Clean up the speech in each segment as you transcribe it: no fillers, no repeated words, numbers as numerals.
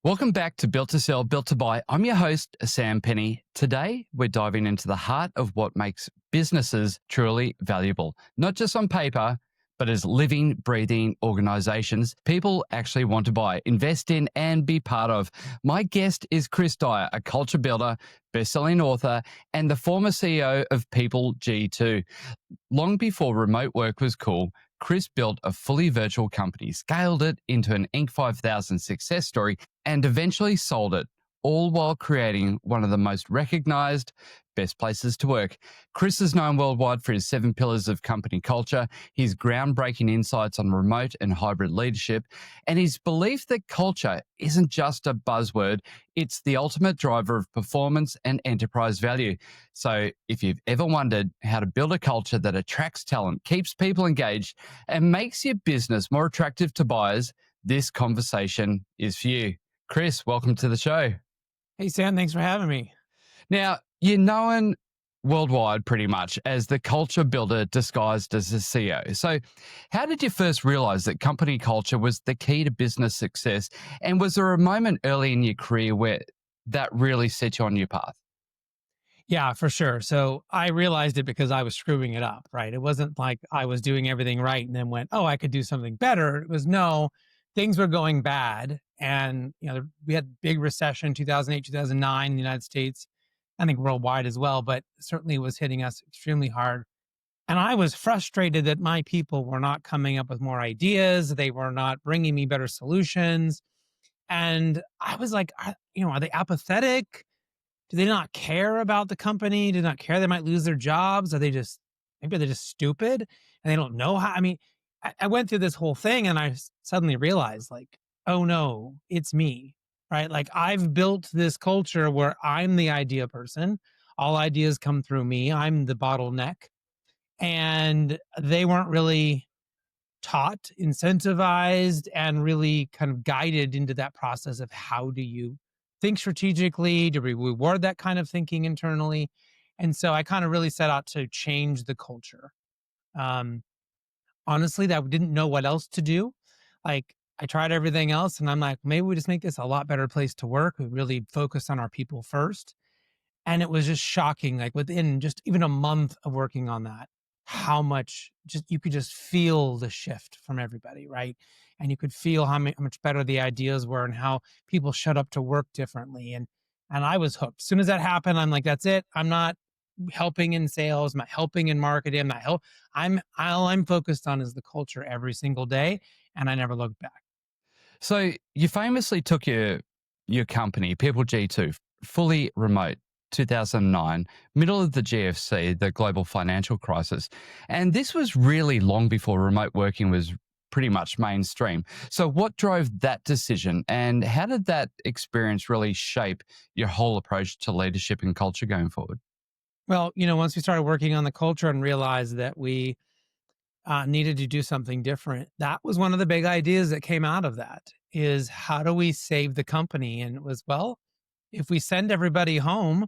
Welcome back to Built to Sell, Built to Buy. I'm your host, Sam Penny. Today, we're diving into the heart of what makes businesses truly valuable, not just on paper, but as living, breathing organizations people actually want to buy, invest in, and be part of. My guest is Chris Dyer, a culture builder, best-selling author, and the former CEO of PeopleG2. Long before remote work was cool, Chris built a fully virtual company, scaled it into an Inc. 5000 success story, and eventually sold it, all while creating one of the most recognized best places to work. Chris is known worldwide for his 7 pillars of company culture, his groundbreaking insights on remote and hybrid leadership, and his belief that culture isn't just a buzzword, it's the ultimate driver of performance and enterprise value. So if you've ever wondered how to build a culture that attracts talent, keeps people engaged, and makes your business more attractive to buyers, this conversation is for you. Chris, welcome to the show. Hey, Sam, thanks for having me. Now, you're known worldwide pretty much as the culture builder disguised as a CEO. So how did you first realize that company culture was the key to business success? And was there a moment early in your career where that really set you on your path? Yeah, for sure. So I realized it because I was screwing it up, right? It wasn't like I was doing everything right and then went, oh, I could do something better. It was no, things were going bad. And, we had big recession, 2008, 2009 in the United States, I think worldwide as well, but certainly was hitting us extremely hard. And I was frustrated that my people were not coming up with more ideas. They were not bringing me better solutions. And I was like, are they apathetic? Do they not care about the company? Do they not care they might lose their jobs? Maybe they're just stupid and they don't know how. I went through this whole thing and I suddenly realized like, oh no, it's me, right? Like I've built this culture where I'm the idea person. All ideas come through me. I'm the bottleneck. And they weren't really taught, incentivized, and really kind of guided into that process of how do you think strategically? Do we reward that kind of thinking internally? And so I kind of really set out to change the culture. Um, Honestly, that I didn't know what else to do. Like I tried everything else and I'm like, maybe we just make this a lot better place to work. We really focus on our people first. And it was just shocking, like within just even a month of working on that, how much just you could just feel the shift from everybody, right? And you could feel how much better the ideas were and how people showed up to work differently. And I was hooked. As soon as that happened, I'm like, that's it. I'm not helping in sales, I'm not helping in marketing, all I'm focused on is the culture every single day. And I never looked back. So you famously took your company, PeopleG2, fully remote. 2009, middle of the GFC, the global financial crisis. And this was really long before remote working was pretty much mainstream. So what drove that decision and how did that experience really shape your whole approach to leadership and culture going forward? Well, once we started working on the culture and realized that we needed to do something different, that was one of the big ideas that came out of that is how do we save the company? And it was, well, if we send everybody home,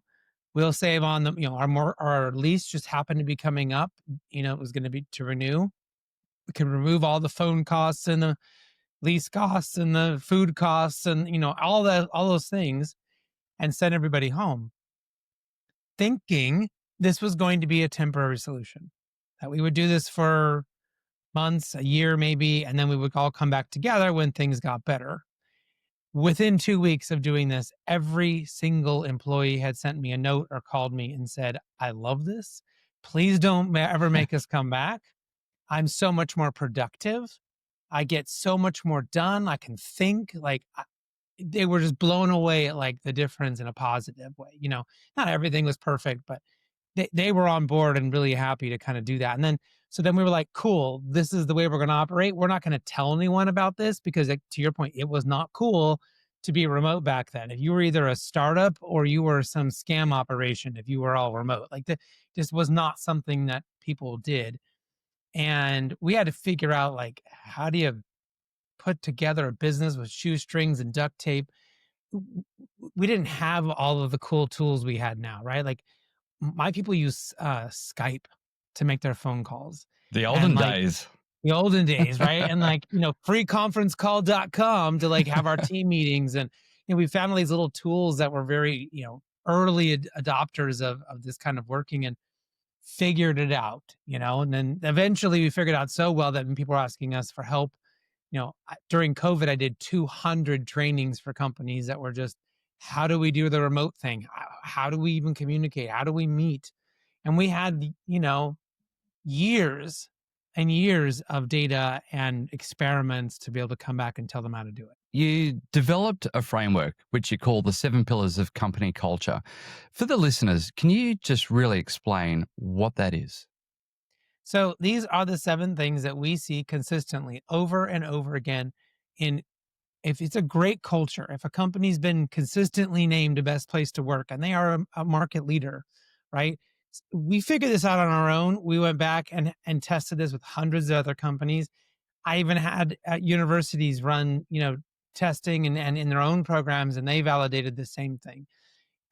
we'll save on them. Our lease just happened to be coming up. It was going to be to renew. We can remove all the phone costs and the lease costs and the food costs and all those things and send everybody home, thinking this was going to be a temporary solution, that we would do this for months, a year maybe, and then we would all come back together when things got better. Within 2 weeks of doing this, every single employee had sent me a note or called me and said, I love this. Please don't ever make us come back. I'm so much more productive. I get so much more done. I can think they were just blown away at like the difference in a positive way. Not everything was perfect, but they were on board and really happy to kind of do that. And then we were like, cool, this is the way we're going to operate. We're not going to tell anyone about this because to your point, it was not cool to be remote back then. If you were either a startup or you were some scam operation, if you were all remote, this was not something that people did. And we had to figure out like, how do you put together a business with shoestrings and duct tape? We didn't have all of the cool tools we had now, right? Like my people use Skype to make their phone calls. The olden days. The olden days, right? And freeconferencecall.com to like have our team meetings. And, we found all these little tools that were very, early adopters of this kind of working, and figured it out, and then eventually we figured out so well that when people were asking us for help, during COVID, I did 200 trainings for companies that were just, how do we do the remote thing? How do we even communicate? How do we meet? And we had, years and years of data and experiments to be able to come back and tell them how to do it. You developed a framework which you call the 7 pillars of company culture. For the listeners, can you just really explain what that is? So these are the 7 things that we see consistently over and over again in, if it's a great culture, if a company's been consistently named the best place to work and they are a market leader, right? We figured this out on our own. We went back and tested this with hundreds of other companies. I even had universities run, testing and in their own programs, and they validated the same thing.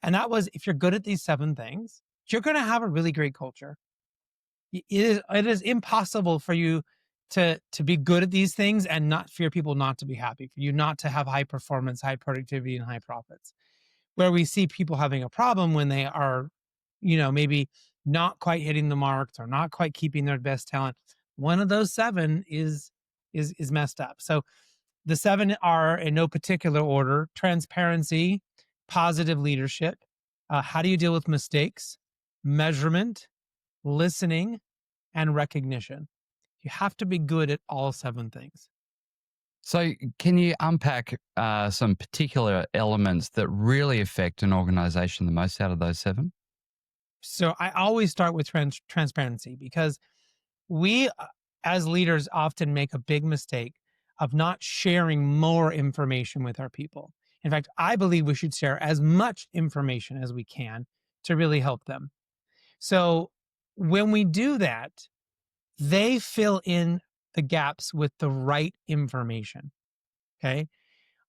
And that was, if you're good at these 7 things, you're going to have a really great culture. It is impossible for you to be good at these things and not, for your people not to be happy, for you not to have high performance, high productivity, and high profits. Where we see people having a problem when they are, maybe not quite hitting the marks or not quite keeping their best talent. One of those 7 is messed up. So the 7 are, in no particular order: transparency, positive leadership, how do you deal with mistakes, measurement, listening, and recognition. You have to be good at all 7 things. So, can you unpack some particular elements that really affect an organization the most out of those 7? So I always start with transparency, because we, as leaders, often make a big mistake of not sharing more information with our people. In fact, I believe we should share as much information as we can to really help them. So when we do that, they fill in the gaps with the right information. Okay.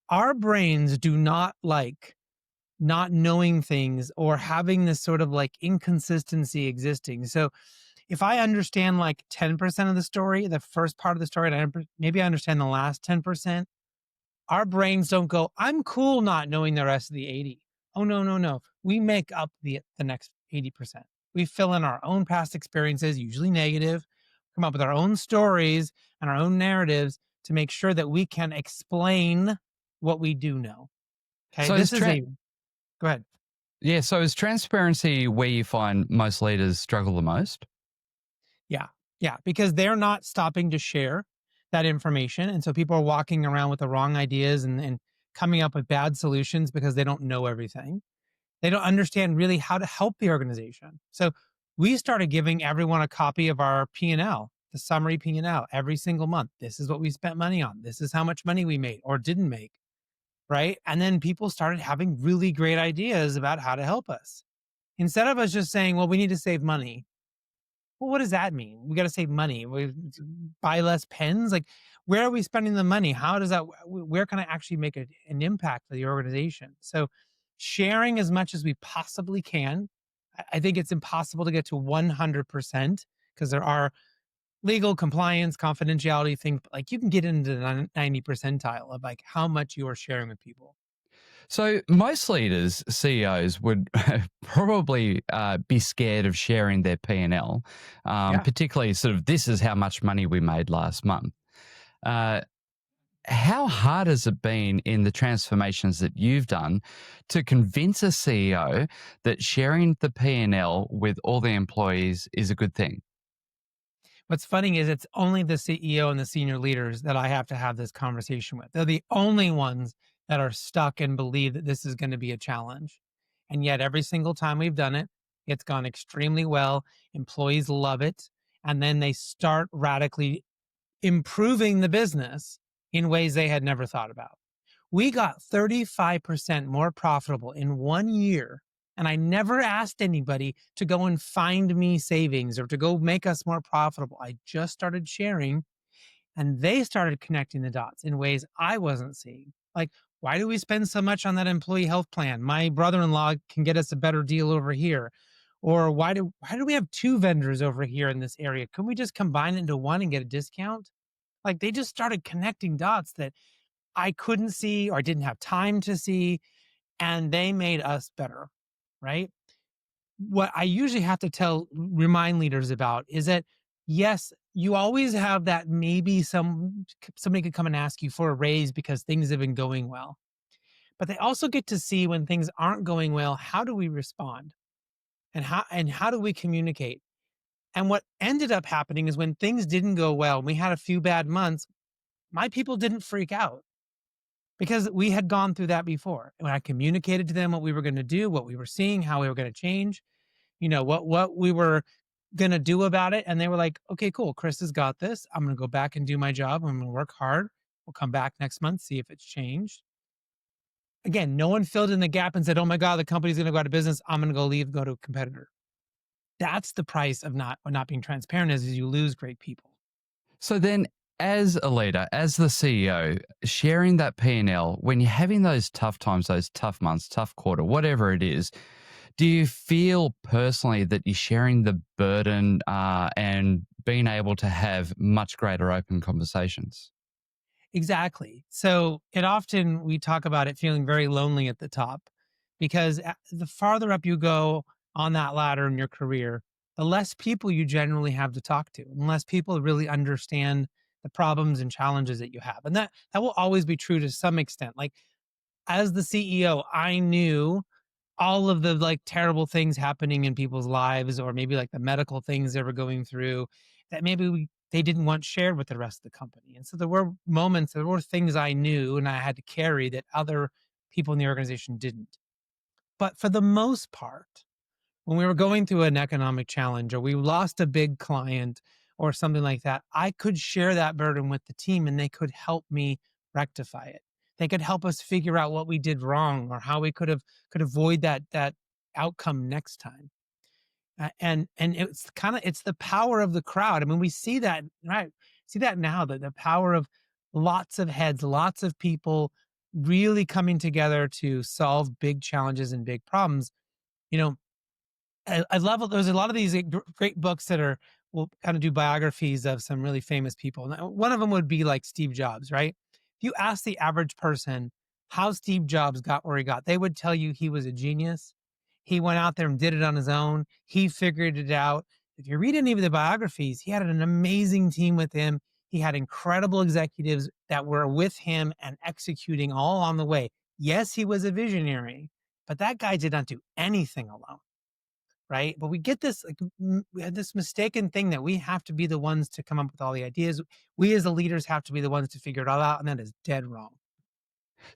Our brains do not like not knowing things or having this sort of like inconsistency existing. So if I understand like 10% of the story, the first part of the story, and maybe I understand the last 10%, our brains don't go, I'm cool not knowing the rest of the 80. Oh, no, no, no. We make up the next 80%. We fill in our own past experiences, usually negative, come up with our own stories and our own narratives to make sure that we can explain what we do know. Okay. So, Go ahead. yeah, so is transparency where you find most leaders struggle the most? Yeah. Yeah. Because they're not stopping to share that information. And so people are walking around with the wrong ideas and coming up with bad solutions because they don't know everything. They don't understand really how to help the organization. So we started giving everyone a copy of our P&L, the summary P&L, every single month. This is what we spent money on. This is how much money we made or didn't make. Right. And then people started having really great ideas about how to help us. Instead of us just saying, well, we need to save money. Well, what does that mean? We got to save money. We buy less pens. Like, where are we spending the money? How does that, where can I actually make an impact for the organization? So sharing as much as we possibly can. I think it's impossible to get to 100% because there are legal compliance, confidentiality things. But like, you can get into the 90 percentile of like how much you are sharing with people. So, most leaders, CEOs, would probably be scared of sharing their P&L, Yeah. particularly sort of, this is how much money we made last month. How hard has it been in the transformations that you've done to convince a CEO that sharing the P&L with all the employees is a good thing? What's funny is it's only the CEO and the senior leaders that I have to have this conversation with. They're the only ones that are stuck and believe that this is going to be a challenge. And yet, every single time we've done it, it's gone extremely well. Employees love it. And then they start radically improving the business in ways they had never thought about. We got 35% more profitable in 1 year. And I never asked anybody to go and find me savings or to go make us more profitable. I just started sharing, and they started connecting the dots in ways I wasn't seeing. Like, why do we spend so much on that employee health plan? My brother-in-law can get us a better deal over here. Or why do we have 2 vendors over here in this area? Can we just combine it into one and get a discount? Like, they just started connecting dots that I couldn't see or I didn't have time to see, and they made us better, right? What I usually have to remind leaders about is that, yes, you always have that maybe somebody could come and ask you for a raise because things have been going well. But they also get to see when things aren't going well, how do we respond? And how do we communicate? And what ended up happening is when things didn't go well, we had a few bad months, my people didn't freak out because we had gone through that before. When I communicated to them what we were going to do, what we were seeing, how we were going to change, what we were going to do about it. And they were like, okay, cool. Chris has got this. I'm going to go back and do my job. I'm going to work hard. We'll come back next month, see if it's changed. Again, no one filled in the gap and said, oh my God, the company's going to go out of business. I'm going to go to a competitor. That's the price of not being transparent is you lose great people. So then, as a leader, as the CEO, sharing that P&L, when you're having those tough times, those tough months, tough quarter, whatever it is, do you feel personally that you're sharing the burden and being able to have much greater open conversations? Exactly. So we talk about it feeling very lonely at the top because the farther up you go on that ladder in your career, the less people you generally have to talk to, and less people really understand the problems and challenges that you have. And that will always be true to some extent. Like as the CEO, I knew all of the like terrible things happening in people's lives, or maybe like the medical things they were going through that they didn't want shared with the rest of the company. And so there were things I knew and I had to carry that other people in the organization didn't. But for the most part, when we were going through an economic challenge or we lost a big client or something like that, I could share that burden with the team and they could help me rectify it. They could help us figure out what we did wrong or how we could avoid that outcome next time. And it's the power of the crowd. I mean, we see that, right? See that now, that the power of lots of heads, lots of people really coming together to solve big challenges and big problems. You know, I love it. There's a lot of these great books that will kind of do biographies of some really famous people. And one of them would be like Steve Jobs, right? If you ask the average person how Steve Jobs got where he got, they would tell you he was a genius. He went out there and did it on his own. He figured it out. If you read any of the biographies, he had an amazing team with him. He had incredible executives that were with him and executing all on the way. Yes, he was a visionary, but that guy did not do anything alone, right? But we get this we had this mistaken thing that we have to be the ones to come up with all the ideas. We as the leaders have to be the ones to figure it all out, and that is dead wrong.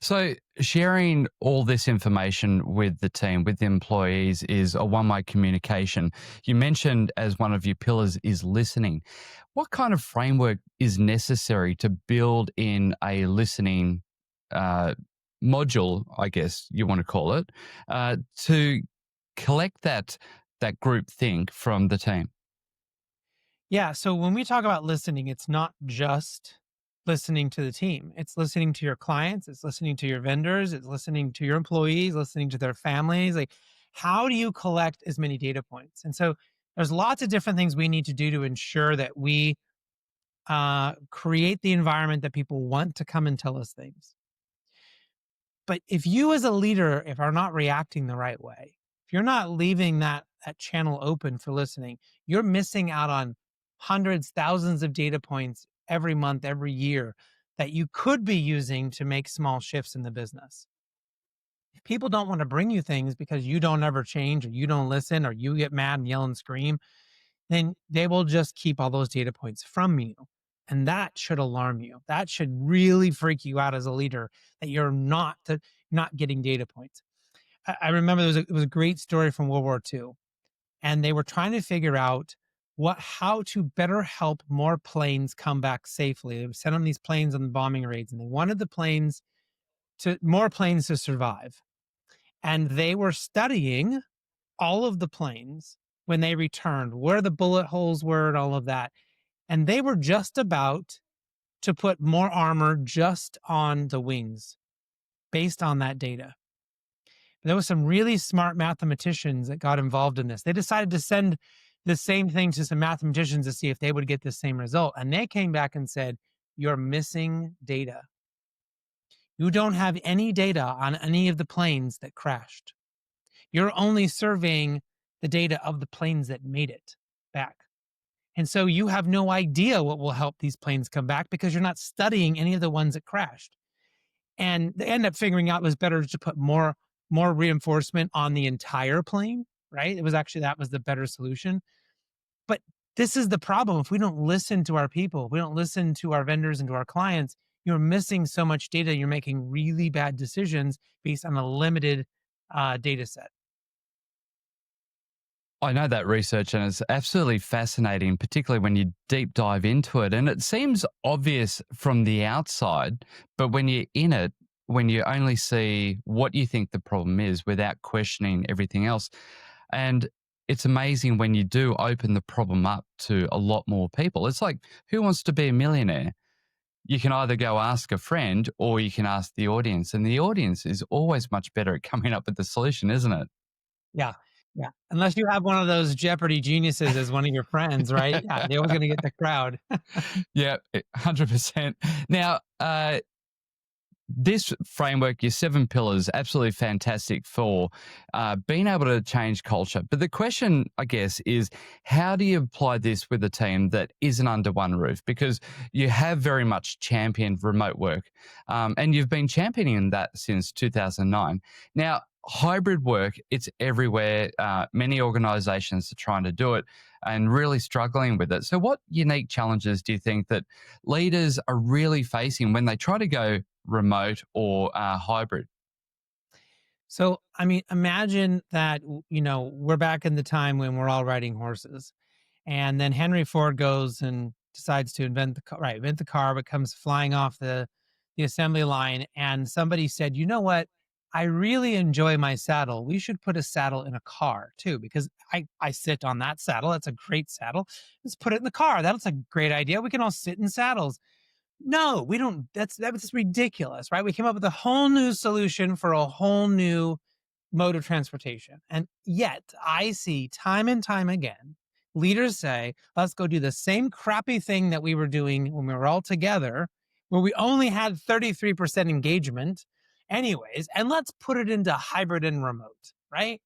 So, sharing all this information with the team, with the employees, is a one-way communication. You mentioned as one of your pillars is listening. What kind of framework is necessary to build in a listening uh, module, I guess you want to call it, to collect that group think from the team? Yeah. So when we talk about listening, it's not just listening to the team. It's listening to your clients. It's listening to your vendors. It's listening to your employees, listening to their families. Like, how do you collect as many data points? And so there's lots of different things we need to do to ensure that we create the environment that people want to come and tell us things. But if you as a leader, if are not reacting the right way, if you're not leaving that channel open for listening, you're missing out on hundreds, thousands of data points every month, every year that you could be using to make small shifts in the business. If people don't want to bring you things because you don't ever change or you don't listen or you get mad and yell and scream, then they will just keep all those data points from you. And that should alarm you. That should really freak you out as a leader that you're not getting data points. I remember it was a great story from World War II, and they were trying to figure out how to better help more planes come back safely. They would send on these planes on the bombing raids, and they wanted more planes to survive. And they were studying all of the planes when they returned, where the bullet holes were and all of that. And they were just about to put more armor just on the wings based on that data. There was some really smart mathematicians that got involved in this. They decided to send the same thing to some mathematicians to see if they would get the same result. And they came back and said, you're missing data. You don't have any data on any of the planes that crashed. You're only surveying the data of the planes that made it back. And so you have no idea what will help these planes come back because you're not studying any of the ones that crashed. And they end up figuring out it was better to put more reinforcement on the entire plane, right? It was actually that was the better solution. But this is the problem. If we don't listen to our people, we don't listen to our vendors and to our clients, you're missing so much data. You're making really bad decisions based on a limited data set. I know that research and it's absolutely fascinating, particularly when you deep dive into it. And it seems obvious from the outside, but when you're in it, when you only see what you think the problem is without questioning everything else. And it's amazing when you do open the problem up to a lot more people. It's like, who wants to be a millionaire? You can either go ask a friend or you can ask the audience. And the audience is always much better at coming up with the solution, isn't it? Yeah. Yeah. Unless you have one of those Jeopardy geniuses as one of your friends, right? Yeah. They're always going to get the crowd. Yeah, 100%. Now, this framework, your 7 pillars, absolutely fantastic for being able to change culture. But the question, I guess, is how do you apply this with a team that isn't under one roof? Because you have very much championed remote work, and you've been championing that since 2009. Now, hybrid work, it's everywhere. Many organizations are trying to do it and really struggling with it. So what unique challenges do you think that leaders are really facing when they try to go remote or hybrid? So, I mean, imagine that, we're back in the time when we're all riding horses. And then Henry Ford goes and decides to invent the car, right? Invent the car, but comes flying off the assembly line. And somebody said, you know what? I really enjoy my saddle. We should put a saddle in a car too, because I sit on that saddle. That's a great saddle. Let's put it in the car. That's a great idea. We can all sit in saddles. No, we don't. That's ridiculous, right? We came up with a whole new solution for a whole new mode of transportation. And yet I see time and time again, leaders say, let's go do the same crappy thing that we were doing when we were all together, where we only had 33% engagement anyways, and let's put it into hybrid and remote, right?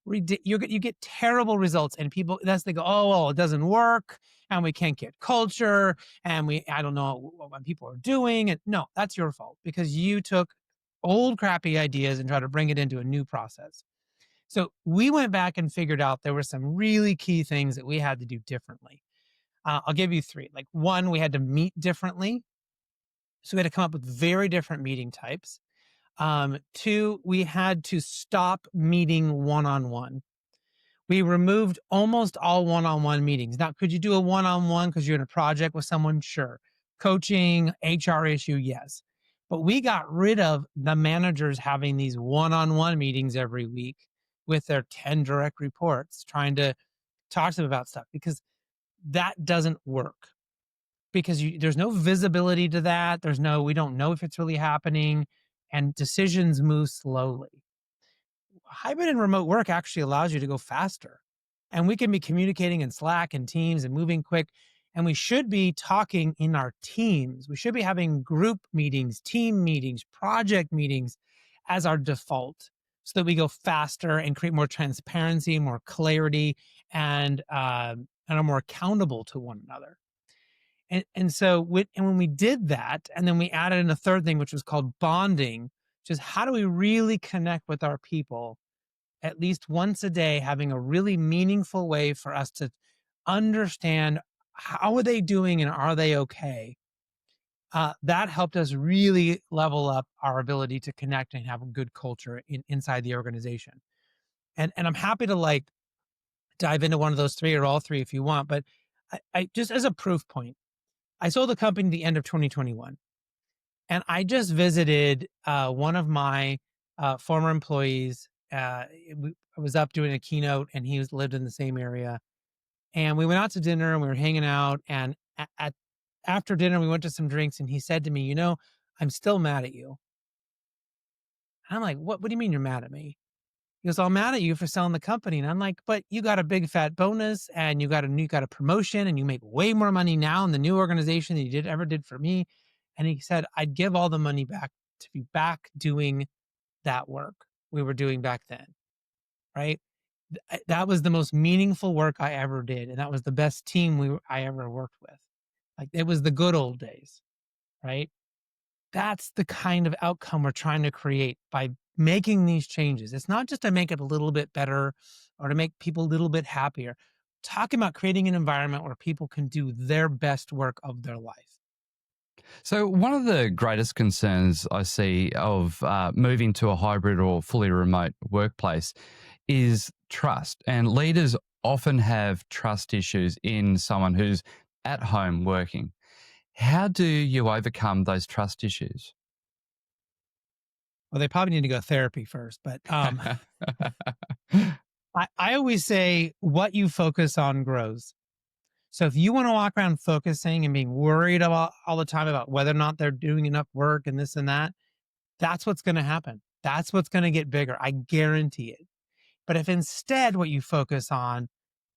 You get terrible results, and people they go, oh well, it doesn't work, and we can't get culture, and I don't know what people are doing. And no, that's your fault because you took old crappy ideas and tried to bring it into a new process. So we went back and figured out there were some really key things that we had to do differently. I'll give you three. Like one, we had to meet differently, so we had to come up with very different meeting types. Two, we had to stop meeting one-on-one. We removed almost all one-on-one meetings. Now, could you do a one-on-one because you're in a project with someone? Sure. Coaching, HR issue, yes. But we got rid of the managers having these one-on-one meetings every week with their 10 direct reports, trying to talk to them about stuff because that doesn't work. Because there's no visibility to that. We don't know if it's really happening, and decisions move slowly. Hybrid and remote work actually allows you to go faster. And we can be communicating in Slack and Teams and moving quick. And we should be talking in our teams. We should be having group meetings, team meetings, project meetings as our default so that we go faster and create more transparency, more clarity, and are more accountable to one another. And so when we did that, and then we added in a third thing, which was called bonding, which is how do we really connect with our people at least once a day, having a really meaningful way for us to understand how are they doing and are they okay? That helped us really level up our ability to connect and have a good culture inside the organization. And I'm happy to dive into one of those three or all three if you want, but I just as a proof point, I sold the company at the end of 2021, and I just visited one of my former employees. I was up doing a keynote, and he lived in the same area. And we went out to dinner, and we were hanging out. And after dinner, we went to some drinks, and he said to me, I'm still mad at you. And I'm like, what do you mean you're mad at me? He goes, I'm mad at you for selling the company. And I'm like, but you got a big fat bonus and you got a promotion and you make way more money now in the new organization than you ever did for me. And he said, I'd give all the money back to be back doing that work we were doing back then, right? That was the most meaningful work I ever did, and that was the best team I ever worked with. Like, it was the good old days, right? That's the kind of outcome we're trying to create by making these changes. It's not just to make it a little bit better or to make people a little bit happier. Talking about creating an environment where people can do their best work of their life. So, one of the greatest concerns I see of moving to a hybrid or fully remote workplace is trust. And leaders often have trust issues in someone who's at home working. How do you overcome those trust issues? Well, they probably need to go to therapy first, but I always say what you focus on grows. So if you want to walk around focusing and being worried about all the time about whether or not they're doing enough work and this and that, that's what's going to happen. That's what's going to get bigger. I guarantee it. But if instead what you focus on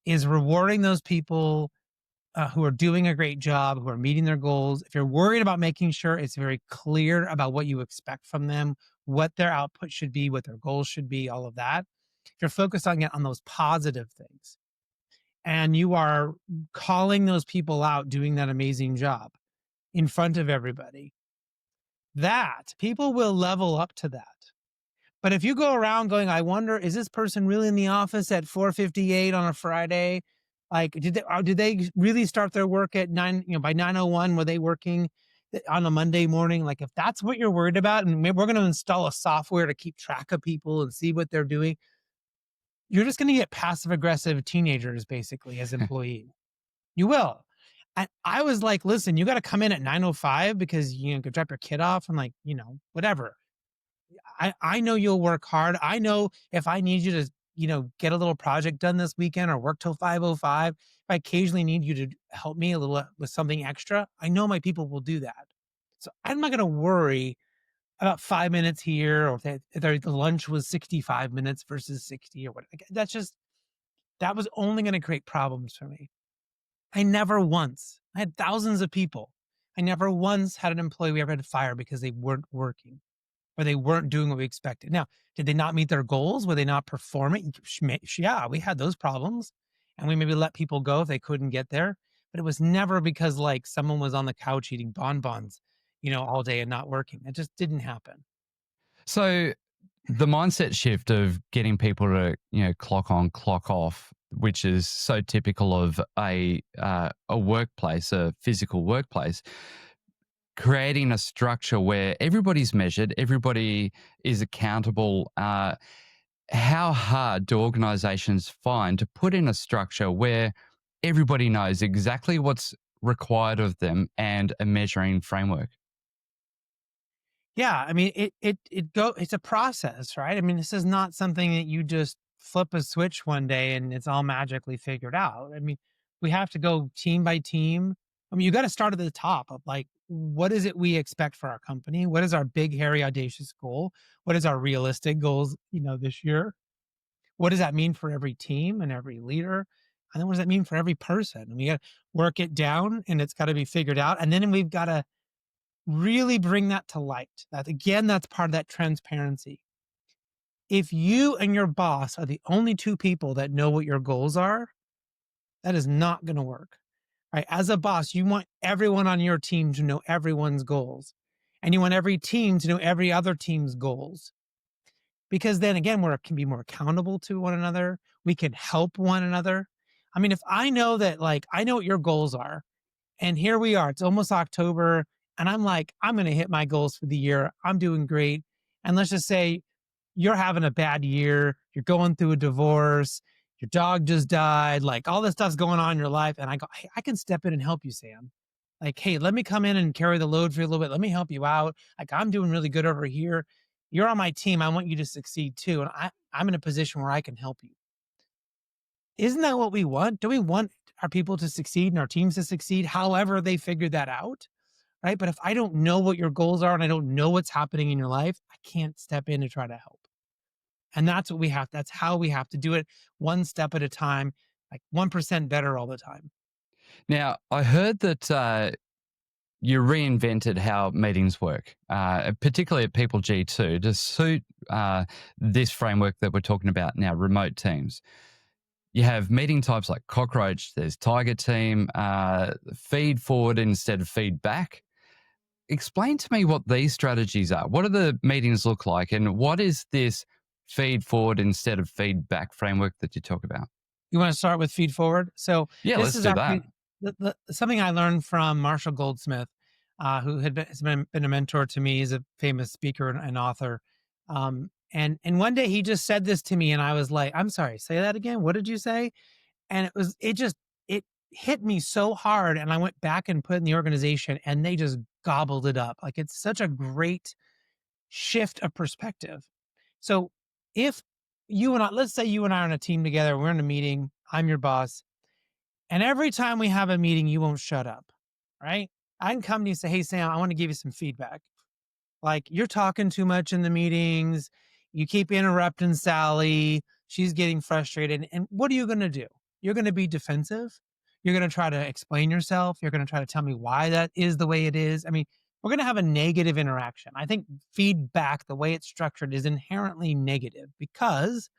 is rewarding those people who are doing a great job, who are meeting their goals, if you're worried about making sure it's very clear about what you expect from them, what their output should be, what their goals should be, all of that, if you're focused on those positive things and you are calling those people out doing that amazing job in front of everybody, that people will level up to that. But if you go around going, I wonder, is this person really in the office at 4:58 on a Friday? Like, did they really start their work at by 9:01? Were they working on a Monday morning? Like, if that's what you're worried about, and maybe we're going to install a software to keep track of people and see what they're doing, you're just going to get passive aggressive teenagers basically as employees. You will. And I was like, listen, you got to come in at 9:05 because go drop your kid off and whatever. I know you'll work hard. I know if I need you to, get a little project done this weekend or work till 5:05, if I occasionally need you to help me a little with something extra, I know my people will do that. So I'm not going to worry about 5 minutes here or if the lunch was 65 minutes versus 60 or what. That was only going to create problems for me. I had thousands of people. I never once had an employee we ever had to fire because they weren't working or they weren't doing what we expected. Now, did they not meet their goals? Were they not performing? Yeah, we had those problems. And we maybe let people go if they couldn't get there. But it was never because someone was on the couch eating bonbons, all day and not working. It just didn't happen. So, the mindset shift of getting people to, clock on, clock off, which is so typical of a workplace, a physical workplace, creating a structure where everybody's measured, everybody is accountable. How hard do organizations find to put in a structure where everybody knows exactly what's required of them and a measuring framework? Yeah, I mean, it's a process, right? I mean, this is not something that you just flip a switch one day and it's all magically figured out. I mean, we have to go team by team. I mean, you got to start at the top of what is it we expect for our company? What is our big, hairy, audacious goal? What is our realistic goals, this year? What does that mean for every team and every leader? And then what does that mean for every person? And we got to work it down and it's got to be figured out. And then we've got to really bring that to light. That's part of that transparency. If you and your boss are the only two people that know what your goals are, that is not going to work. Right? As a boss, you want everyone on your team to know everyone's goals. And you want every team to know every other team's goals. Because then again, we can be more accountable to one another. We can help one another. I mean, if I know that, I know what your goals are, and here we are, it's almost October, and I'm like, I'm going to hit my goals for the year. I'm doing great. And let's just say you're having a bad year. You're going through a divorce. Your dog just died. All this stuff's going on in your life. And I go, hey, I can step in and help you, Sam. Hey, let me come in and carry the load for you a little bit. Let me help you out. I'm doing really good over here. You're on my team. I want you to succeed too. And I'm in a position where I can help you. Isn't that what we want? Do we want our people to succeed and our teams to succeed, however they figure that out? Right. But if I don't know what your goals are and I don't know what's happening in your life, I can't step in to try to help. And that's how we have to do it, one step at a time, 1% better all the time. Now, I heard that you reinvented how meetings work, particularly at PeopleG2, to suit this framework that we're talking about now, remote teams. You have meeting types like cockroach, there's tiger team, feed forward instead of feedback. Explain to me what these strategies are. What do the meetings look like? And what is this feed forward instead of feedback framework that you talk about? You want to start with feed forward? So Yeah, this let's is do that. actually something I learned from Marshall Goldsmith, who has been a mentor to me. He's a famous speaker and author. And one day he just said this to me, and I was like, "I'm sorry, say that again. What did you say?" And it hit me so hard, and I went back and put it in the organization, and they just gobbled it up. Like, it's such a great shift of perspective. So if let's say you and I are on a team together, we're in a meeting, I'm your boss, and every time we have a meeting, you won't shut up, right? I can come to you and say, "Hey, Sam, I want to give you some feedback. Like, you're talking too much in the meetings. You keep interrupting Sally. She's getting frustrated. And what are you going to do? You're going to be defensive. You're going to try to explain yourself. You're going to try to tell me why that is the way it is. I mean, we're going to have a negative interaction. I think feedback, the way it's structured, is inherently negative because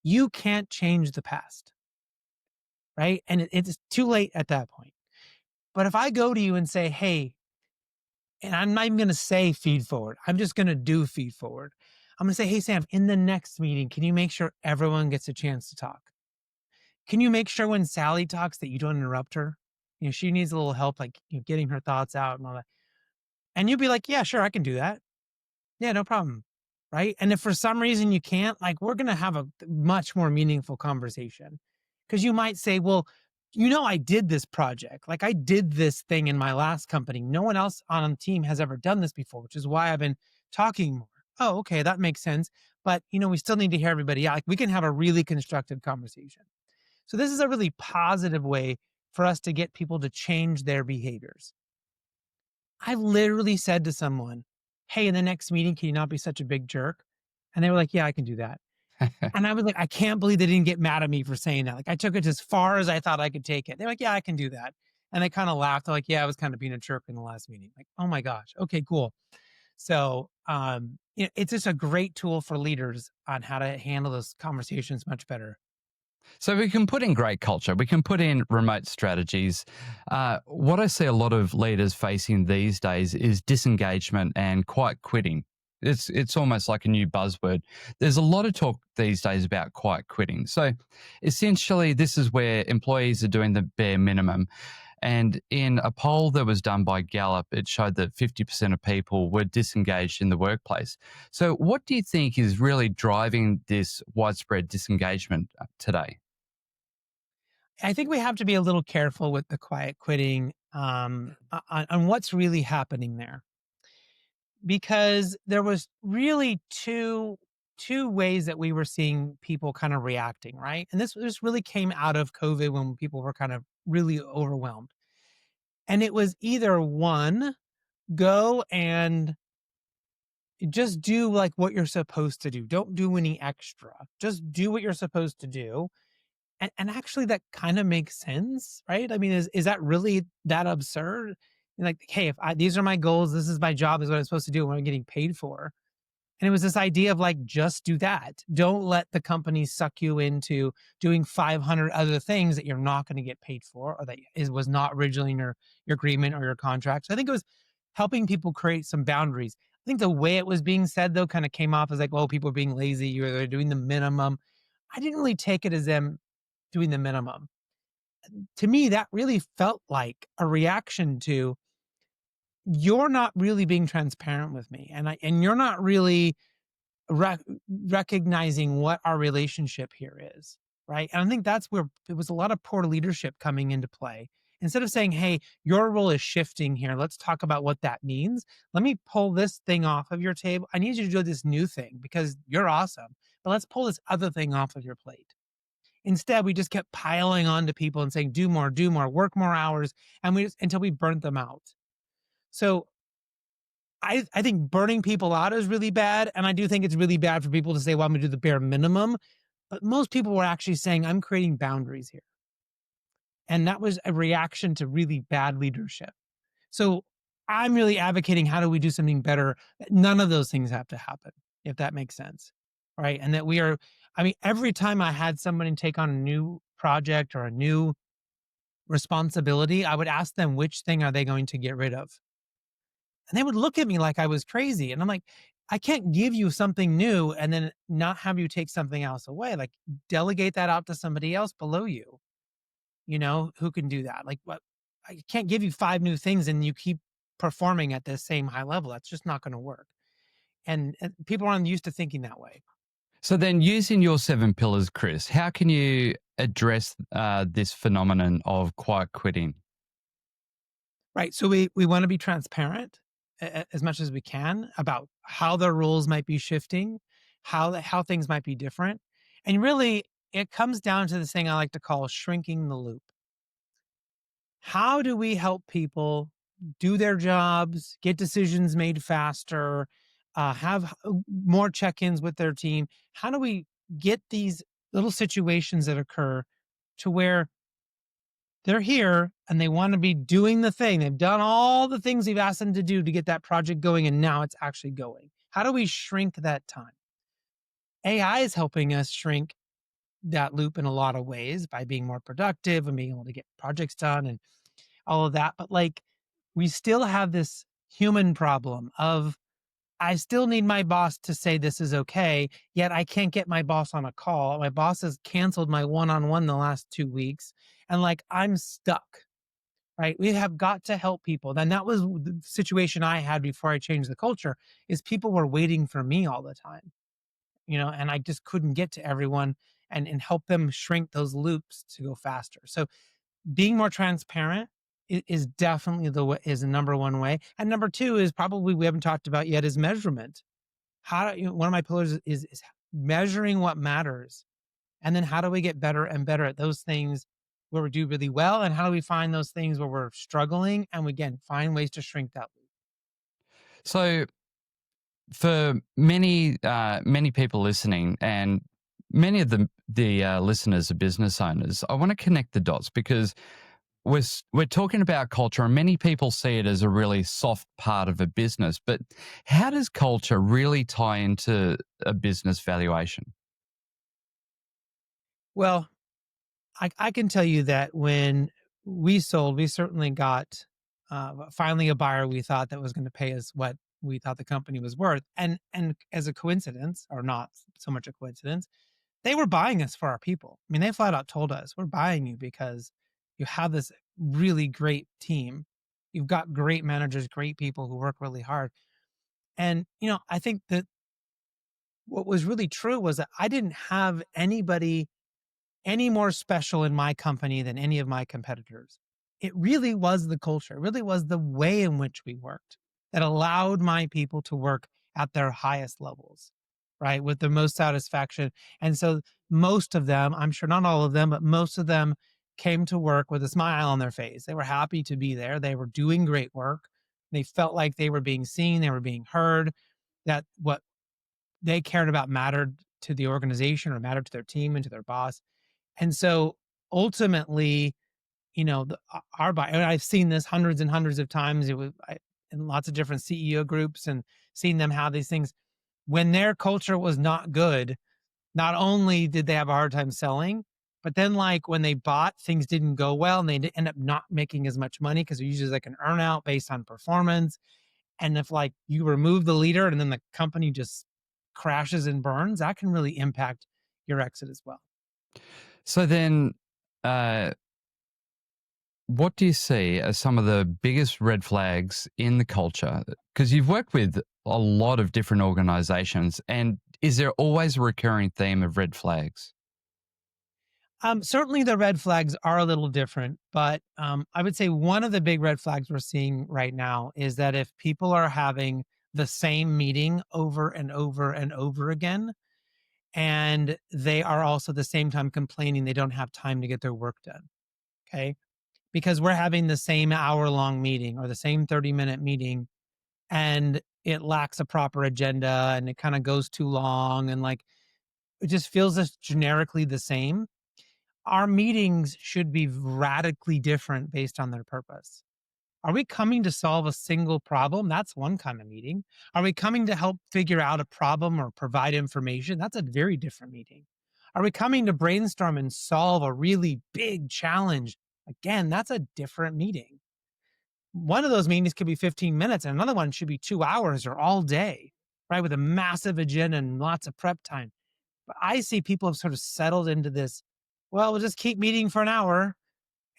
you can't change the past, right? And it's too late at that point. But if I go to you and say, "Hey," and I'm not even going to say feed forward, I'm just going to do feed forward. I'm going to say, "Hey, Sam, in the next meeting, can you make sure everyone gets a chance to talk? Can you make sure when Sally talks that you don't interrupt her? You know, she needs a little help, like, getting her thoughts out and all that." And you'd be like, "Yeah, sure, I can do that. Yeah, no problem." Right. And if for some reason you can't, like, we're going to have a much more meaningful conversation because you might say, "Well, I did this project. Like, I did this thing in my last company. No one else on the team has ever done this before, which is why I've been talking more." "Oh, okay, that makes sense. But, we still need to hear everybody out." Like, we can have a really constructive conversation. So this is a really positive way for us to get people to change their behaviors. I've literally said to someone, "Hey, in the next meeting, can you not be such a big jerk?" And they were like, "Yeah, I can do that." And I was like, I can't believe they didn't get mad at me for saying that. Like, I took it as far as I thought I could take it. They're like, "Yeah, I can do that." And they kind of laughed. They're like, "Yeah, I was kind of being a jerk in the last meeting." Like, oh my gosh. Okay, cool. So, it's just a great tool for leaders on how to handle those conversations much better. So we can put in great culture. We can put in remote strategies. What I see a lot of leaders facing these days is disengagement and quiet quitting. It's almost like a new buzzword. There's a lot of talk these days about quiet quitting. So essentially, this is where employees are doing the bare minimum. And in a poll that was done by Gallup, it showed that 50% of people were disengaged in the workplace. So, what do you think is really driving this widespread disengagement today? I think we have to be a little careful with the quiet quitting, on what's really happening there, because there was really two ways that we were seeing people kind of reacting, right? And this really came out of COVID when people were kind of really overwhelmed. And it was either one, go and just do like what you're supposed to do. Don't do any extra. Just do what you're supposed to do. And actually that kind of makes sense, right? I mean, is that really that absurd? Like, hey, if these are my goals, this is my job, this is what I'm supposed to do, what I'm getting paid for. And it was this idea of like, just do that. Don't let the company suck you into doing 500 other things that you're not going to get paid for, or that was not originally in your agreement or your contract. So I think it was helping people create some boundaries. I think the way it was being said though kind of came off as like, "Oh, people are being lazy, or they're doing the minimum." I didn't really take it as them doing the minimum. To me, that really felt like a reaction to, "You're not really being transparent with me, and you're not really rec- recognizing what our relationship here is." Right. And I think that's where it was a lot of poor leadership coming into play. Instead of saying, "Hey, your role is shifting here. Let's talk about what that means. Let me pull this thing off of your table. I need you to do this new thing because you're awesome. But let's pull this other thing off of your plate." Instead, we just kept piling on to people and saying, do more, work more hours, and until we burnt them out. So I think burning people out is really bad. And I do think it's really bad for people to say, "Well, I'm gonna do the bare minimum." But most people were actually saying, "I'm creating boundaries here." And that was a reaction to really bad leadership. So I'm really advocating how do we do something better? None of those things have to happen, if that makes sense. Right. And that we are, I mean, every time I had somebody take on a new project or a new responsibility, I would ask them which thing are they going to get rid of? And they would look at me like I was crazy. And I'm like, I can't give you something new and then not have you take something else away. Like delegate that out to somebody else below you, who can do that. Like what I can't give you five new things and you keep performing at the same high level. That's just not going to work. And people aren't used to thinking that way. So then, using your 7 pillars, Chris, how can you address this phenomenon of quiet quitting? Right. So we want to be transparent as much as we can about how the rules might be shifting, how things might be different. And really it comes down to this thing I like to call shrinking the loop. How do we help people do their jobs, get decisions made faster, have more check-ins with their team? How do we get these little situations that occur to where they're here and they want to be doing the thing. They've done all the things we've asked them to do to get that project going, and now it's actually going. How do we shrink that time? AI is helping us shrink that loop in a lot of ways by being more productive and being able to get projects done and all of that. But like, we still have this human problem of I still need my boss to say this is okay, yet I can't get my boss on a call. My boss has canceled my one-on-one the last 2 weeks, and like I'm stuck. Right? We have got to help people. Then that was the situation I had before I changed the culture is people were waiting for me all the time, and I just couldn't get to everyone and help them shrink those loops to go faster. So being more transparent is definitely is the number one way. And number two is probably we haven't talked about yet is measurement. One of my pillars is measuring what matters. And then how do we get better and better at those things where we do really well? And how do we find those things where we're struggling? And we, again, find ways to shrink that loop. So, for many people listening, and many of the listeners are business owners, I want to connect the dots because we're talking about culture, and many people see it as a really soft part of a business. But how does culture really tie into a business valuation? Well, I can tell you that when we sold, we certainly got finally a buyer we thought that was going to pay us what we thought the company was worth. And as a coincidence, or not so much a coincidence, they were buying us for our people. I mean, they flat out told us, we're buying you because you have this really great team. You've got great managers, great people who work really hard. And, I think that what was really true was that I didn't have anybody any more special in my company than any of my competitors. It really was the culture, it really was the way in which we worked that allowed my people to work at their highest levels, right? With the most satisfaction. And so most of them, I'm sure not all of them, but most of them came to work with a smile on their face. They were happy to be there. They were doing great work. They felt like they were being seen, they were being heard, that what they cared about mattered to the organization or mattered to their team and to their boss. And so ultimately, our buy, and I've seen this hundreds and hundreds of times. In lots of different CEO groups and seen them have these things. When their culture was not good, not only did they have a hard time selling, but then like when they bought, things didn't go well and they end up not making as much money because it usually like an earn out based on performance. And if like you remove the leader and then the company just crashes and burns, that can really impact your exit as well. So then, uh, what do you see as some of the biggest red flags in the culture? Because you've worked with a lot of different organizations, and is there always a recurring theme of red flags? Certainly the red flags are a little different, but I would say one of the big red flags we're seeing right now is that if people are having the same meeting over and over and over again, and they are also at the same time complaining they don't have time to get their work done. Okay. Because we're having the same hour-long meeting or the same 30-minute meeting and it lacks a proper agenda and it kind of goes too long and like it just feels as generically the same. Our meetings should be radically different based on their purpose. Are we coming to solve a single problem? That's one kind of meeting. Are we coming to help figure out a problem or provide information? That's a very different meeting. Are we coming to brainstorm and solve a really big challenge? Again, that's a different meeting. One of those meetings could be 15 minutes and another one should be 2 hours or all day, right? With a massive agenda and lots of prep time. But I see people have sort of settled into this, well, we'll just keep meeting for an hour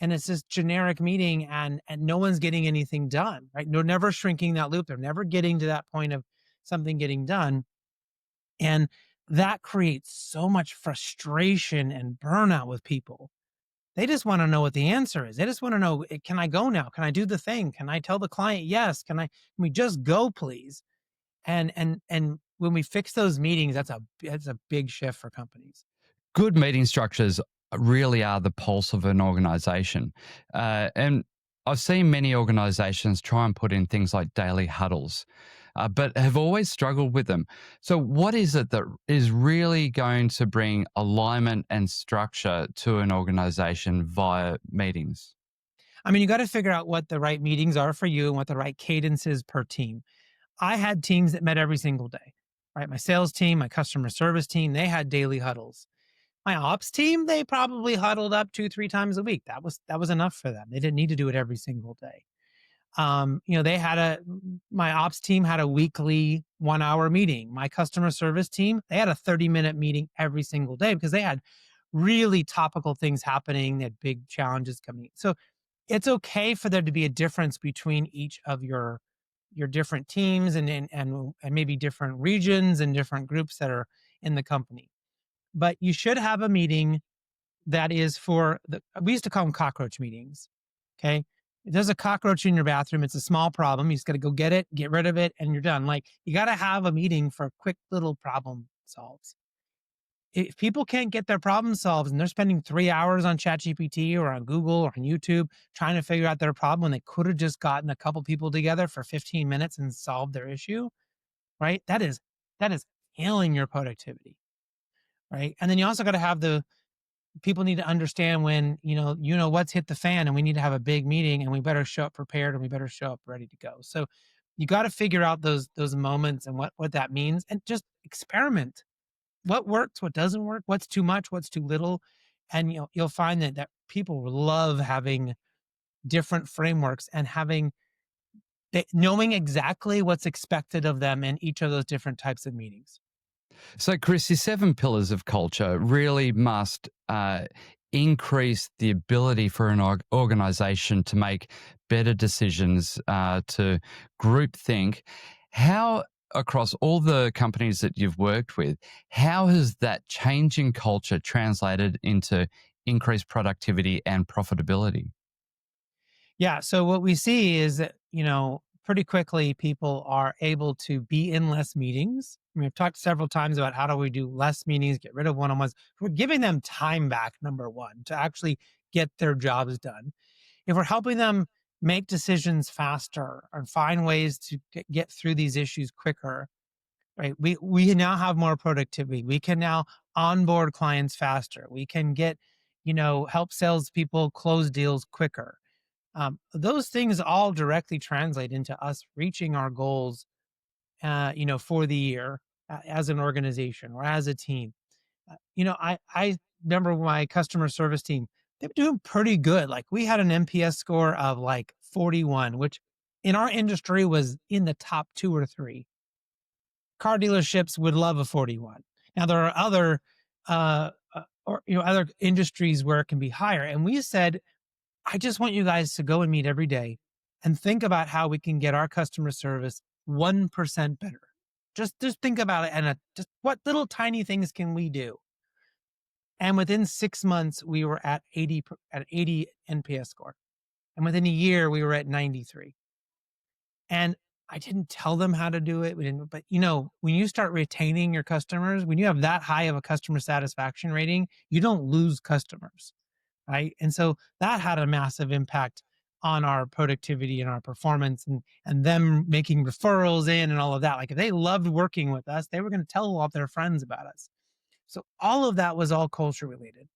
and it's this generic meeting and no one's getting anything done, right? They're never shrinking that loop. They're never getting to that point of something getting done. And that creates so much frustration and burnout with people. They just want to know what the answer is. They just want to know, can I go now? Can I do the thing? Can I tell the client yes? Can we just go, please? And when we fix those meetings, that's a big shift for companies. Good meeting structures really are the pulse of an organization. And I've seen many organizations try and put in things like daily huddles, but have always struggled with them. So, what is it that is really going to bring alignment and structure to an organization via meetings? I mean, you got to figure out what the right meetings are for you and what the right cadence is per team. I had teams that met every single day, right? My sales team, my customer service team, they had daily huddles. My ops team, they probably huddled up 2, 3 times a week. That was enough for them. They didn't need to do it every single day. They had my ops team had a weekly 1 hour meeting. My customer service team, they had a 30-minute meeting every single day because they had really topical things happening. They had big challenges coming. So it's okay for there to be a difference between each of your different teams and maybe different regions and different groups that are in the company. But you should have a meeting that is for we used to call them cockroach meetings. Okay. If there's a cockroach in your bathroom, it's a small problem. You just got to go get it, get rid of it, and you're done. Like you got to have a meeting for quick little problem solves. If people can't get their problem solved and they're spending 3 hours on ChatGPT or on Google or on YouTube trying to figure out their problem when they could have just gotten a couple people together for 15 minutes and solved their issue, right? That is killing your productivity, right? And then you also got to have the people need to understand when what's hit the fan and we need to have a big meeting and we better show up prepared and we better show up ready to go. So you got to figure out those moments and what that means and just experiment. What works, what doesn't work, what's too much, what's too little. And you'll find that people love having different frameworks and knowing exactly what's expected of them in each of those different types of meetings. So, Chris, the 7 pillars of culture really must increase the ability for an organization to make better decisions, to group think. How, across all the companies that you've worked with, how has that change in culture translated into increased productivity and profitability? Yeah. So what we see is that, pretty quickly people are able to be in less meetings. I mean, I've talked several times about how do we do less meetings, get rid of one-on-ones. We're giving them time back, number one, to actually get their jobs done. If we're helping them make decisions faster and find ways to get through these issues quicker, right? We now have more productivity. We can now onboard clients faster. We can help salespeople close deals quicker. Those things all directly translate into us reaching our goals, for the year as an organization or as a team. I remember my customer service team, they were doing pretty good. Like we had an NPS score of like 41, which in our industry was in the top 2 or 3. Car dealerships would love a 41. Now there are other, other industries where it can be higher. And we said, I just want you guys to go and meet every day and think about how we can get our customer service 1% better. Just think about it and just what little tiny things can we do? And within 6 months, we were at 80 NPS score. And within a year, we were at 93. And I didn't tell them how to do it. But when you start retaining your customers, when you have that high of a customer satisfaction rating, you don't lose customers. Right. And so that had a massive impact on our productivity and our performance and them making referrals in and all of that. Like if they loved working with us, they were going to tell all of their friends about us. So all of that was all culture related.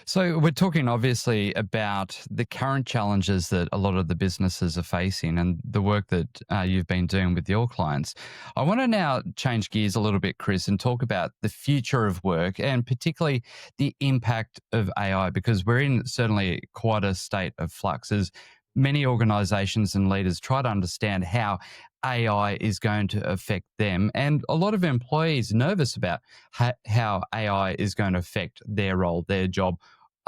So, we're talking obviously about the current challenges that a lot of the businesses are facing and the work that you've been doing with your clients. I want to now change gears a little bit, Chris, and talk about the future of work and particularly the impact of AI, because we're in certainly quite a state of flux as many organizations and leaders try to understand how AI is going to affect them. And a lot of employees nervous about how AI is going to affect their role, their job.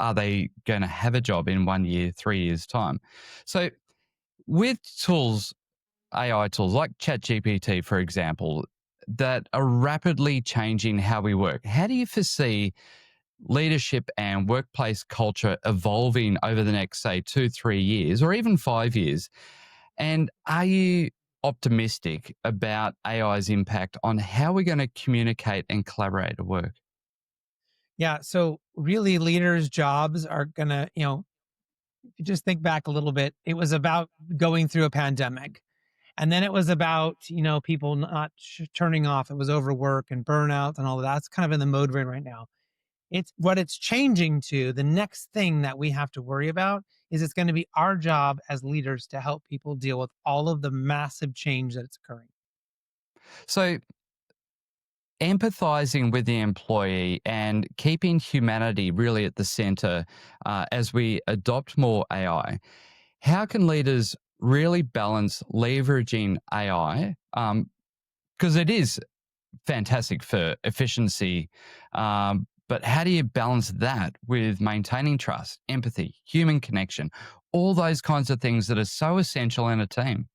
Are they going to have a job in 1 year, 3 years' time? So, with tools, AI tools like ChatGPT, for example, that are rapidly changing how we work, how do you foresee leadership and workplace culture evolving over the next, say, 2, 3 years, or even 5 years? And are you optimistic about AI's impact on how we're going to communicate and collaborate at work? Yeah. So really leaders' jobs are gonna, if you just think back a little bit, it was about going through a pandemic. And then it was about, people not turning off. It was overwork and burnout and all of that. That's kind of in the mode we're in right now. It's what it's changing to. The next thing that we have to worry about is it's going to be our job as leaders to help people deal with all of the massive change that's occurring. So, empathizing with the employee and keeping humanity really at the center as we adopt more AI, how can leaders really balance leveraging AI? Because it is fantastic for efficiency. But how do you balance that with maintaining trust, empathy, human connection, all those kinds of things that are so essential in a team?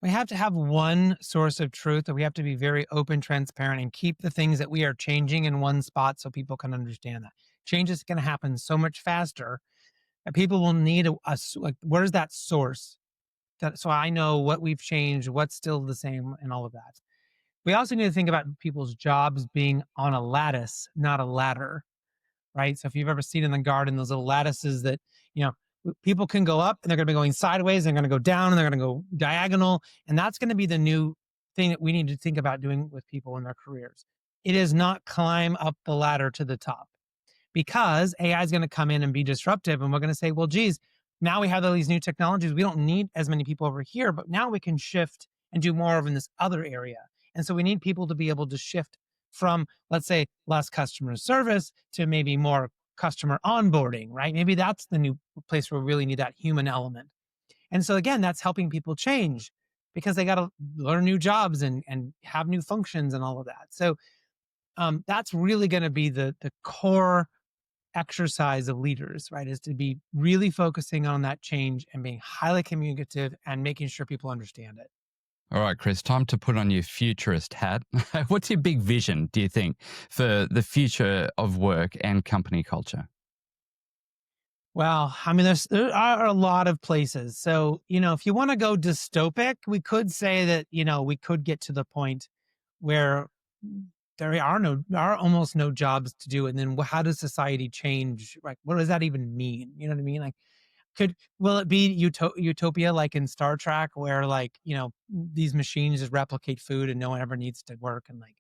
We have to have one source of truth that we have to be very open, transparent, and keep the things that we are changing in one spot so people can understand that. Change is going to happen so much faster that people will need like, where's that source? So I know what we've changed, what's still the same, and all of that. We also need to think about people's jobs being on a lattice, not a ladder, right? So if you've ever seen in the garden those little lattices that, you know, people can go up and they're going to be going sideways, they're going to go down and they're going to go diagonal. And that's going to be the new thing that we need to think about doing with people in their careers. It is not climb up the ladder to the top because AI is going to come in and be disruptive. And we're going to say, well, geez, now we have all these new technologies. We don't need as many people over here, but now we can shift and do more of in this other area. And so we need people to be able to shift from, let's say, less customer service to maybe more customer onboarding, right? Maybe that's the new place where we really need that human element. And so again, that's helping people change because they got to learn new jobs and have new functions and all of that. So that's really going to be the core exercise of leaders, right? Is to be really focusing on that change and being highly communicative and making sure people understand it. All right, Chris, time to put on your futurist hat. What's your big vision, do you think, for the future of work and company culture? Well, I mean, there are a lot of places. So, if you want to go dystopic, we could say that, we could get to the point where there are almost no jobs to do. And then how does society change? Like, what does that even mean? You know what I mean? Like, will it be utopia like in Star Trek where like, these machines just replicate food and no one ever needs to work and like,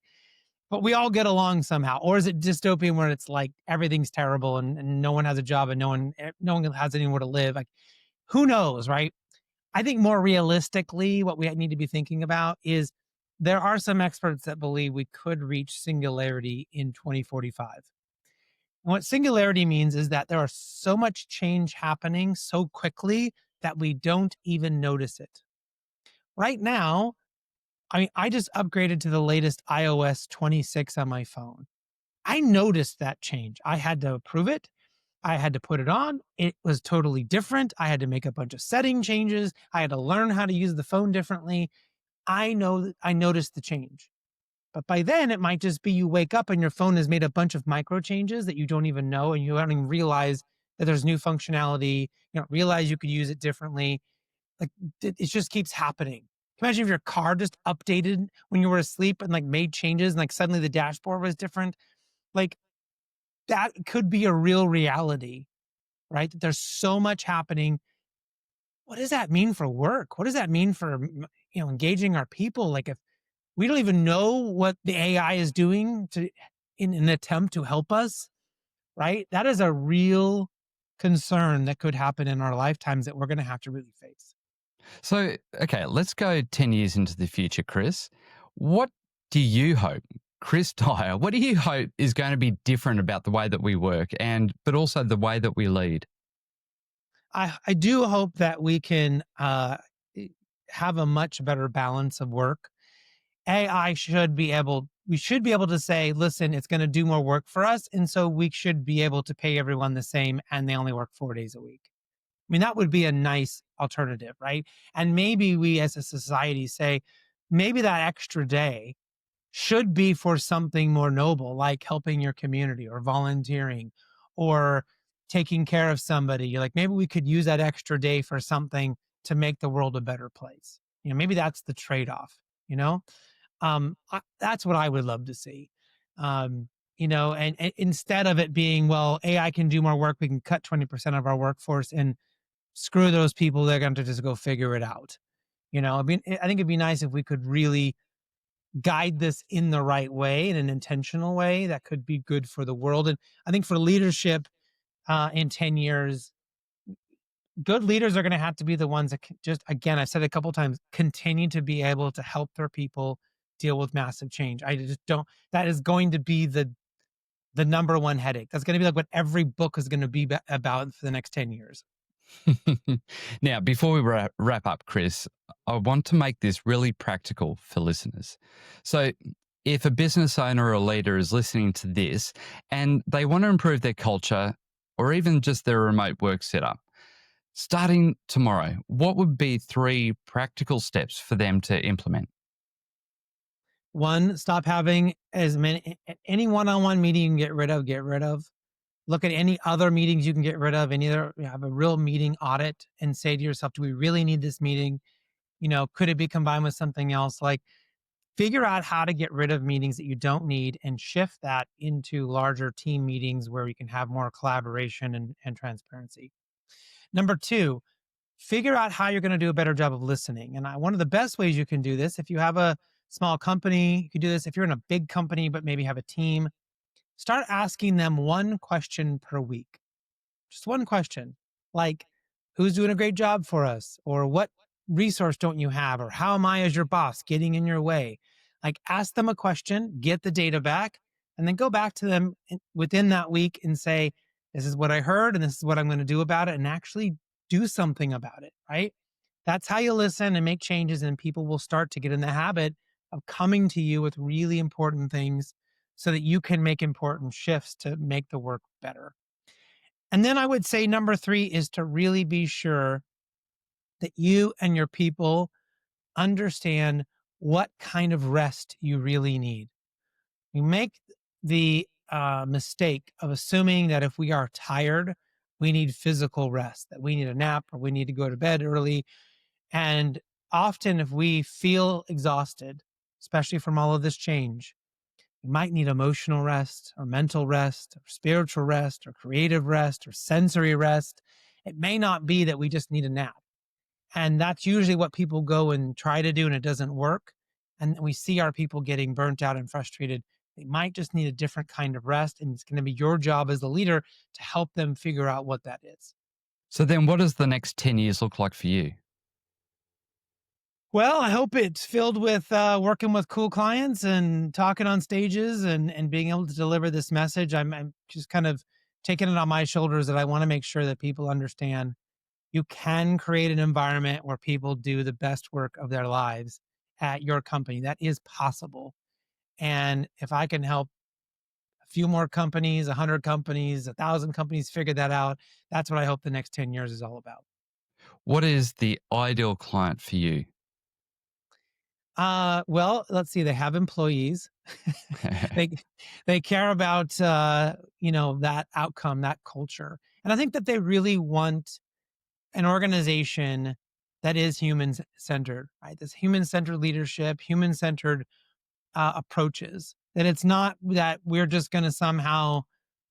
but we all get along somehow? Or is it dystopian where it's like everything's terrible and no one has a job and no one has anywhere to live? Like, who knows, right? I think more realistically, what we need to be thinking about is there are some experts that believe we could reach singularity in 2045. And what singularity means is that there are so much change happening so quickly that we don't even notice it. Right now, I mean, I just upgraded to the latest iOS 26 on my phone. I noticed that change. I had to approve it. I had to put it on. It was totally different. I had to make a bunch of setting changes. I had to learn how to use the phone differently. I know that I noticed the change. But by then, it might just be you wake up and your phone has made a bunch of micro changes that you don't even know, and you don't even realize that there's new functionality. You don't realize you could use it differently. Like it just keeps happening. Imagine if your car just updated when you were asleep and like made changes, and like suddenly the dashboard was different. Like that could be a real reality, right? That there's so much happening. What does that mean for work? What does that mean for engaging our people? Like if we don't even know what the AI is doing in an attempt to help us, right? That is a real concern that could happen in our lifetimes that we're going to have to really face. So, okay, let's go 10 years into the future, Chris. What do you hope, Chris Dyer, what do you hope is going to be different about the way that we work but also the way that we lead? I do hope that we can have a much better balance of work. We should be able to say, listen, it's going to do more work for us. And so we should be able to pay everyone the same and they only work 4 days a week. I mean, that would be a nice alternative, right? And maybe we as a society say, maybe that extra day should be for something more noble, like helping your community or volunteering or taking care of somebody. You're like, maybe we could use that extra day for something to make the world a better place. Maybe that's the trade-off, you know? That's what I would love to see. And instead of it being, well, AI can do more work, we can cut 20% of our workforce and screw those people, they're going to just go figure it out. I think it'd be nice if we could really guide this in the right way, in an intentional way that could be good for the world. And I think for leadership in 10 years, good leaders are going to have to be the ones that just, again, I've said it a couple of times, continue to be able to help their people deal with massive change. I just don't, that is going to be the number one headache. That's going to be like what every book is going to be about for the next 10 years. Now, before we wrap up, Chris, I want to make this really practical for listeners. So, if a business owner or leader is listening to this and they want to improve their culture or even just their remote work setup, starting tomorrow, what would be 3 practical steps for them to implement? One, stop having any one-on-one meeting you can get rid of. Look at any other meetings you can get rid of, have a real meeting audit and say to yourself, do we really need this meeting? Could it be combined with something else? Like, figure out how to get rid of meetings that you don't need and shift that into larger team meetings where we can have more collaboration and transparency. Number 2, figure out how you're going to do a better job of listening. And one of the best ways you can do this, if you have a small company, you can do this. If you're in a big company, but maybe have a team, start asking them one question per week. Just one question, like, who's doing a great job for us? Or what resource don't you have? Or how am I, as your boss, getting in your way? Like, ask them a question, get the data back, and then go back to them within that week and say, this is what I heard, and this is what I'm going to do about it, and actually do something about it, right? That's how you listen and make changes, and people will start to get in the habit of coming to you with really important things so that you can make important shifts to make the work better. And then I would say number 3 is to really be sure that you and your people understand what kind of rest you really need. You make the mistake of assuming that if we are tired, we need physical rest, that we need a nap or we need to go to bed early. And often, if we feel exhausted, especially from all of this change, we might need emotional rest or mental rest or spiritual rest or creative rest or sensory rest. It may not be that we just need a nap. And that's usually what people go and try to do, and it doesn't work. And we see our people getting burnt out and frustrated. They might just need a different kind of rest. And it's going to be your job as the leader to help them figure out what that is. So, then what does the next 10 years look like for you? Well, I hope it's filled with working with cool clients and talking on stages and being able to deliver this message. I'm just kind of taking it on my shoulders that I want to make sure that people understand you can create an environment where people do the best work of their lives at your company. That is possible. And if I can help a few more companies, 100 companies, 1,000 companies figure that out, that's what I hope the next 10 years is all about. What is the ideal client for you? Well, let's see. They have employees. they they care about that outcome, that culture, and I think that they really want an organization that is human centered, right? This human centered leadership, human centered approaches. That it's not that we're just going to somehow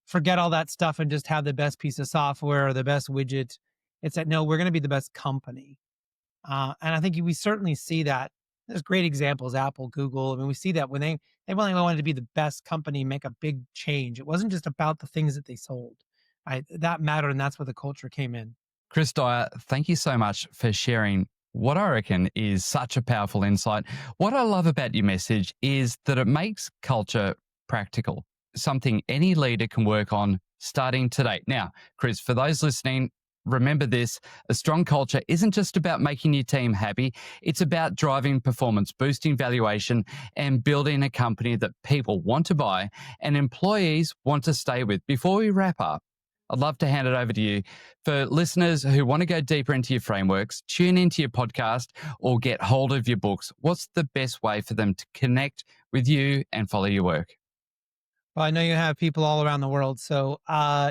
forget all that stuff and just have the best piece of software or the best widget. It's that no, we're going to be the best company, and I think we certainly see that There's great examples, Apple, Google. I mean, we see that when they really wanted to be the best company, make a big change. It wasn't just about the things that they sold. That mattered, and that's where the culture came in. Chris Dyer, thank you so much for sharing what I reckon is such a powerful insight. What I love about your message is that it makes culture practical, something any leader can work on starting today. Now, Chris, for those listening, remember this: a strong culture isn't just about making your team happy, it's about driving performance, boosting valuation, and building a company that people want to buy and employees want to stay with. Before we wrap up, I'd love to hand it over to you. For listeners who want to go deeper into your frameworks, tune into your podcast, or get hold of your books, what's the best way for them to connect with you and follow your work? Well, I know you have people all around the world. So,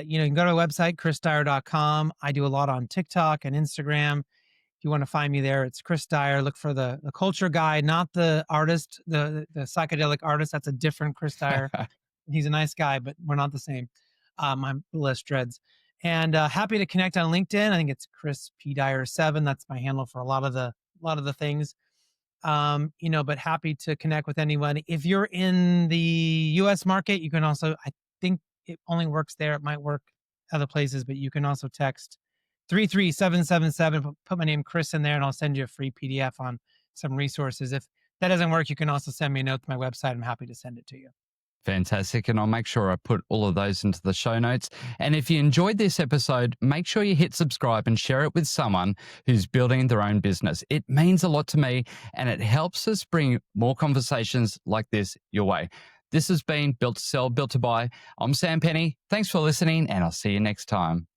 you can go to my website, chrisdyer.com. I do a lot on TikTok and Instagram. If you want to find me there, it's Chris Dyer. Look for the culture guy, not the artist, the psychedelic artist. That's a different Chris Dyer. He's a nice guy, but we're not the same. I'm less dreads. And happy to connect on LinkedIn. I think it's Chris P Dyer 7. That's my handle for a lot of the things. But happy to connect with anyone. If you're in the US market, you can also, I think it only works there. It might work other places, but you can also text 33777, put my name Chris in there, and I'll send you a free PDF on some resources. If that doesn't work, you can also send me a note to my website. I'm happy to send it to you. Fantastic. And I'll make sure I put all of those into the show notes. And if you enjoyed this episode, make sure you hit subscribe and share it with someone who's building their own business. It means a lot to me and it helps us bring more conversations like this your way. This has been Built to Sell, Built to Buy. I'm Sam Penny. Thanks for listening and I'll see you next time.